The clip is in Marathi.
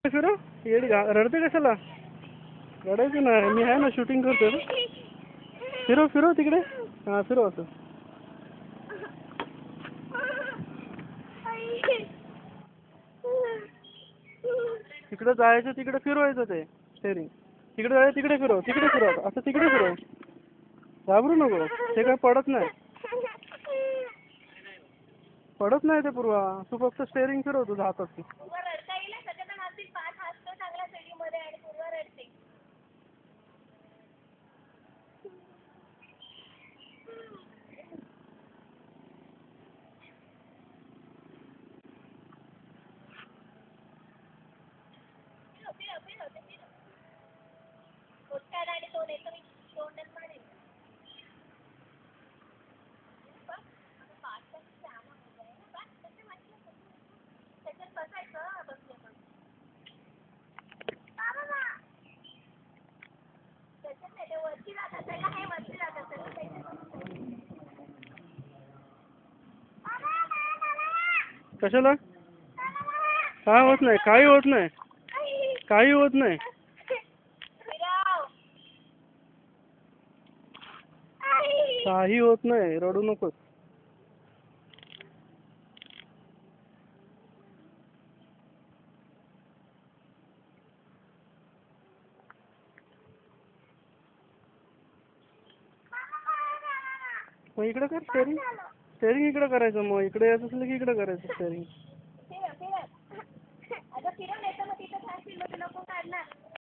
फिरो येडी रडते कशाला? रडायचं नाही, मी आहे ना, शूटिंग करतो. फिरो फिरो तिकडे. हां फिरो असं. तिकडे जायचं, तिकडे फिरवायचं ते स्टेरिंग. तिकडे जायचं, तिकडे फिरव, तिकडे फिरव असं, तिकडे फिरव. घाबरू नको, ते काय पडत नाही. पडत नाही ते पूर्वा, तू फक्त स्टेरिंग फिरव तुझ्या हातात. कशाला? काय होत नाही, काही होत नाही, काही होत नाही. काही होत नाही, रडू नकोस. मग इकडे कर स्टेरिंग. स्टेरिंग इकडे करायचं, मग इकडे यायचं असलं की इकडे करायचं स्टेरिंग.